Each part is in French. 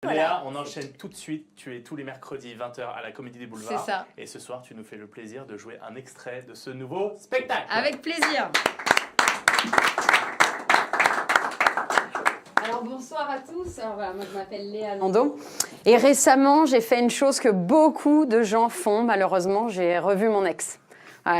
Voilà. Léa, on enchaîne tout de suite. Tu es tous les mercredis 20h à la Comédie des Boulevards. C'est ça. Et ce soir, tu nous fais le plaisir de jouer un extrait de ce nouveau spectacle. Avec plaisir. Alors bonsoir à tous. Alors voilà, moi je m'appelle Léa Landau. Et récemment, j'ai fait une chose que beaucoup de gens font. Malheureusement, j'ai revu mon ex.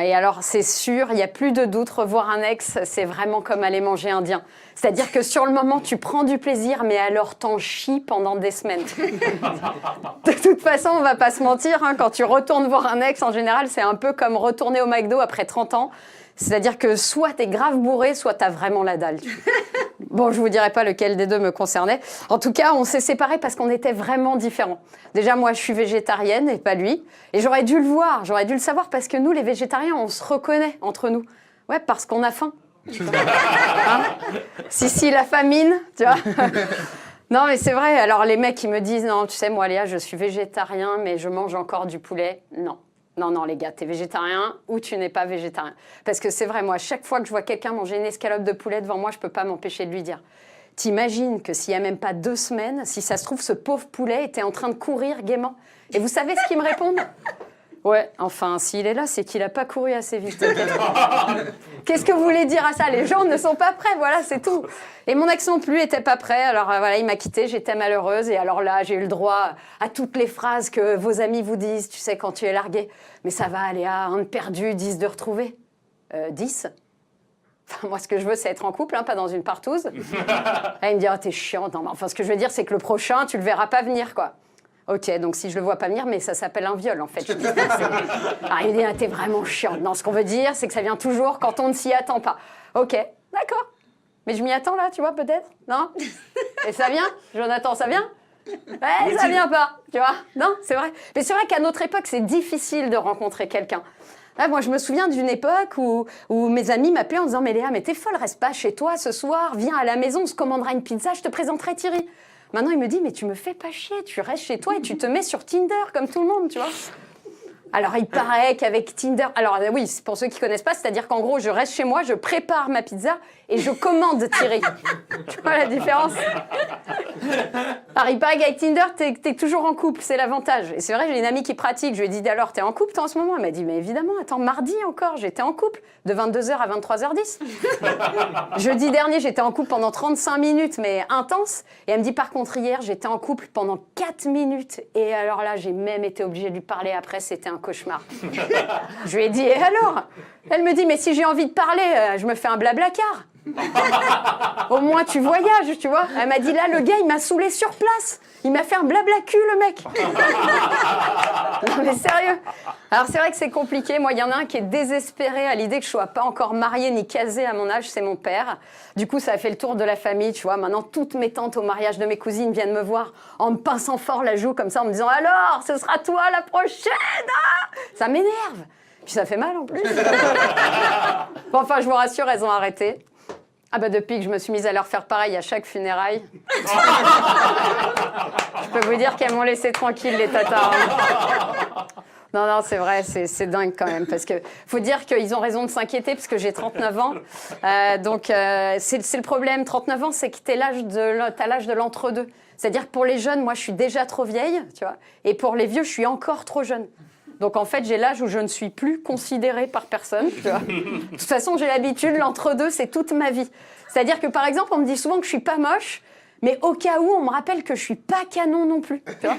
Et alors, c'est sûr, il n'y a plus de doute, revoir un ex, c'est vraiment comme aller manger indien. C'est-à-dire que sur le moment, tu prends du plaisir, mais alors t'en chies pendant des semaines. De toute façon, on ne va pas se mentir, hein, quand tu retournes voir un ex, en général, c'est un peu comme retourner au McDo après 30 ans. C'est-à-dire que soit t'es grave bourré, soit t'as vraiment la dalle. Bon, je vous dirai pas lequel des deux me concernait. En tout cas, on s'est séparés parce qu'on était vraiment différents. Déjà, moi, je suis végétarienne et pas lui. Et j'aurais dû le voir, j'aurais dû le savoir parce que nous, les végétariens, on se reconnaît entre nous. Ouais, parce qu'on a faim. Hein? Si, la famine, tu vois. Non, mais c'est vrai. Alors, les mecs, ils me disent, non, tu sais, moi, Léa, je suis végétarien, mais je mange encore du poulet. Non. Non, les gars, t'es végétarien ou tu n'es pas végétarien. Parce que c'est vrai, moi, chaque fois que je vois quelqu'un manger une escalope de poulet devant moi, je peux pas m'empêcher de lui dire. T'imagines que s'il y a même pas 2 semaines, si ça se trouve, ce pauvre poulet était en train de courir gaiement. Et vous savez ce qu'ils me répondent ? Ouais, enfin, s'il est là, c'est qu'il a pas couru assez vite. Qu'est-ce que vous voulez dire à ça ? Les gens ne sont pas prêts, voilà, c'est tout. Et mon ex non plus était pas prêt, alors voilà, il m'a quittée, j'étais malheureuse. Et alors là, j'ai eu le droit à toutes les phrases que vos amis vous disent, tu sais, quand tu es larguée. Mais ça va, Léa, 1 de perdu, 10 de retrouvé. 10 ? Enfin, moi, ce que je veux, c'est être en couple, hein, pas dans une partouze. Là, il me dit, oh, t'es chiante. Non, mais enfin, ce que je veux dire, c'est que le prochain, tu le verras pas venir, quoi. Ok, donc si je le vois pas venir, mais ça s'appelle un viol, en fait. Je dis, ah, il dit, ah, t'es vraiment chiante. Non, ce qu'on veut dire, c'est que ça vient toujours quand on ne s'y attend pas. Ok, d'accord. Mais je m'y attends, là, tu vois, peut-être ? Non ? Et ça vient ? Jonathan, ça vient ? Ouais, ça vient pas, tu vois ? Non, c'est vrai. Mais c'est vrai qu'à notre époque, c'est difficile de rencontrer quelqu'un. Là, moi, je me souviens d'une époque où mes amis m'appelaient en disant « Mais Léa, mais t'es folle, reste pas chez toi ce soir, viens à la maison, on se commandera une pizza, je te présenterai Thierry. » Maintenant, il me dit « Mais tu me fais pas chier, tu restes chez toi et tu te mets sur Tinder comme tout le monde, tu vois ?» Alors, il paraît qu'avec Tinder... Alors, oui, pour ceux qui connaissent pas, c'est-à-dire qu'en gros, je reste chez moi, je prépare ma pizza et je commande Thierry. Tu vois la différence ? Alors, il paraît qu'avec Tinder, t'es toujours en couple, c'est l'avantage. Et c'est vrai, j'ai une amie qui pratique. Je lui ai dit, alors, t'es en couple, toi, en ce moment ? Elle m'a dit, mais évidemment, attends, mardi encore, j'étais en couple, de 22h à 23h10. Jeudi dernier, j'étais en couple pendant 35 minutes, mais intense. Et elle me dit, par contre, hier, j'étais en couple pendant 4 minutes. Et alors là, j'ai même été obligée de lui parler après, c'était un cauchemar. Je lui ai dit, et alors ? Elle me dit, mais si j'ai envie de parler, je me fais un blablacar. Au moins, tu voyages, tu vois. Elle m'a dit, là, le gars, il m'a saoulé sur place. Il m'a fait un blabla cul, le mec. Non, mais sérieux. Alors, c'est vrai que c'est compliqué. Moi, il y en a un qui est désespéré à l'idée que je ne sois pas encore mariée ni casée à mon âge, c'est mon père. Du coup, ça a fait le tour de la famille, tu vois. Maintenant, toutes mes tantes au mariage de mes cousines viennent me voir en me pinçant fort la joue, comme ça, en me disant, alors, ce sera toi la prochaine, ah !» Ça m'énerve. Puis ça fait mal, en plus. Bon, enfin, je vous rassure, elles ont arrêté. Ah bah depuis que je me suis mise à leur faire pareil à chaque funéraille, je peux vous dire qu'elles m'ont laissé tranquille, les tatas. Non, c'est vrai, c'est dingue quand même. Parce que faut dire qu'ils ont raison de s'inquiéter, parce que j'ai 39 ans. Donc c'est le problème. 39 ans, c'est que t'as l'âge de l'entre-deux. C'est-à-dire que pour les jeunes, moi, je suis déjà trop vieille, tu vois. Et pour les vieux, je suis encore trop jeune. Donc, en fait, j'ai l'âge où je ne suis plus considérée par personne, tu vois. De toute façon, j'ai l'habitude, l'entre-deux, c'est toute ma vie. C'est-à-dire que, par exemple, on me dit souvent que je suis pas moche, mais au cas où, on me rappelle que je suis pas canon non plus, tu vois.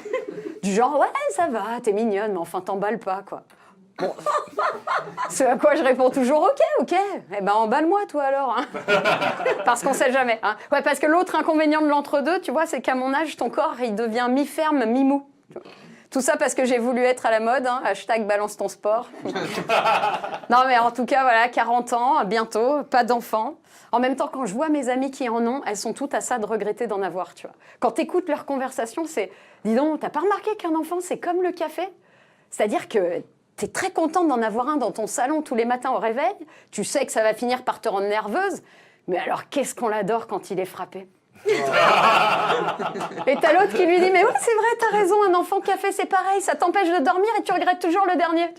Du genre, ouais, ça va, t'es mignonne, mais enfin, t'emballes pas, quoi. Bon. C'est à quoi je réponds toujours, ok. Eh ben, emballe-moi, toi, alors. Hein. Parce qu'on sait jamais. Hein. Ouais, parce que l'autre inconvénient de l'entre-deux, tu vois, c'est qu'à mon âge, ton corps, il devient mi-ferme, mi-mou. Tout ça parce que j'ai voulu être à la mode, hein, hashtag balance ton sport. Non mais en tout cas, voilà, 40 ans, bientôt, pas d'enfants. En même temps, quand je vois mes amies qui en ont, elles sont toutes à ça de regretter d'en avoir, tu vois. Quand t'écoutes leurs conversations, c'est, dis donc, t'as pas remarqué qu'un enfant, c'est comme le café ? C'est-à-dire que t'es très contente d'en avoir un dans ton salon tous les matins au réveil, tu sais que ça va finir par te rendre nerveuse, mais alors qu'est-ce qu'on l'adore quand il est frappé ? Et t'as l'autre qui lui dit mais oui c'est vrai t'as raison un enfant café c'est pareil ça t'empêche de dormir et tu regrettes toujours le dernier.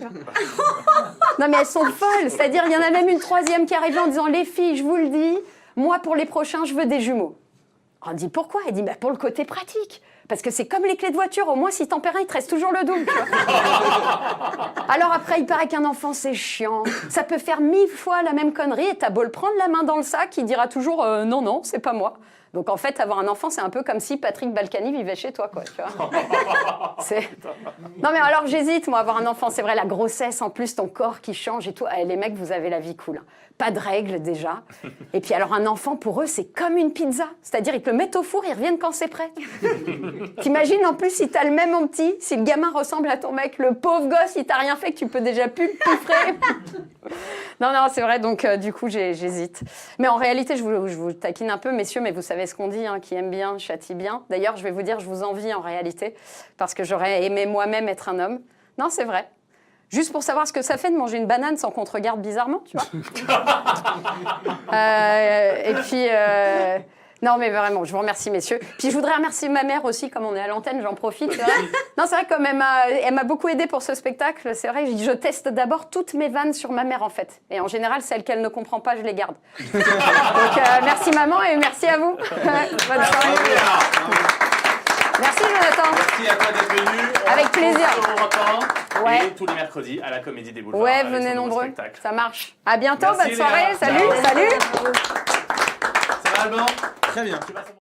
Non mais elles sont folles, c'est-à-dire il y en a même une troisième qui arrive en disant les filles je vous le dis moi pour les prochains je veux des jumeaux. On dit pourquoi? Elle dit bah, pour le côté pratique. Parce que c'est comme les clés de voiture, au moins si t'en perds un, il te reste toujours le double. Tu vois. Alors après, il paraît qu'un enfant, c'est chiant. Ça peut faire 1000 fois la même connerie et t'as beau le prendre la main dans le sac, il dira toujours non, non, c'est pas moi. Donc en fait, avoir un enfant, c'est un peu comme si Patrick Balkany vivait chez toi, quoi. Tu vois. Non mais alors j'hésite, moi, avoir un enfant. C'est vrai, la grossesse, en plus, ton corps qui change et tout. Ah, les mecs, vous avez la vie cool. Hein. Pas de règles déjà. Et puis alors un enfant, pour eux, c'est comme une pizza. C'est-à-dire, ils te le mettent au four, ils reviennent quand c'est prêt. T'imagines en plus si t'as le même en petit, si le gamin ressemble à ton mec, le pauvre gosse, il t'a rien fait, que tu peux déjà plus le piffrer. Non, non, c'est vrai, donc du coup, j'hésite. Mais en réalité, je vous taquine un peu, messieurs, mais vous savez ce qu'on dit, hein, qui aime bien, châtie bien. D'ailleurs, je vais vous dire, je vous envie en réalité, parce que j'aurais aimé moi-même être un homme. Non, c'est vrai. Juste pour savoir ce que ça fait de manger une banane sans qu'on te regarde bizarrement, tu vois. Et puis... Non, mais vraiment, je vous remercie, messieurs. Puis je voudrais remercier ma mère aussi, comme on est à l'antenne, j'en profite. C'est vrai. Non, c'est vrai, comme elle m'a beaucoup aidée pour ce spectacle, c'est vrai, je teste d'abord toutes mes vannes sur ma mère, en fait. Et en général, celles qu'elle ne comprend pas, je les garde. Donc, merci maman et merci à vous. Bonne soirée. Merci, Jonathan. Merci à toi d'être venu. Avec plaisir. Ouais. Et tous les mercredis à la Comédie des Boulevards. Ouais, venez nombreux. Ça marche. À bientôt, merci, bonne soirée. Léa. Salut, Ciao. salut. Ça va, Alban ? Très bien.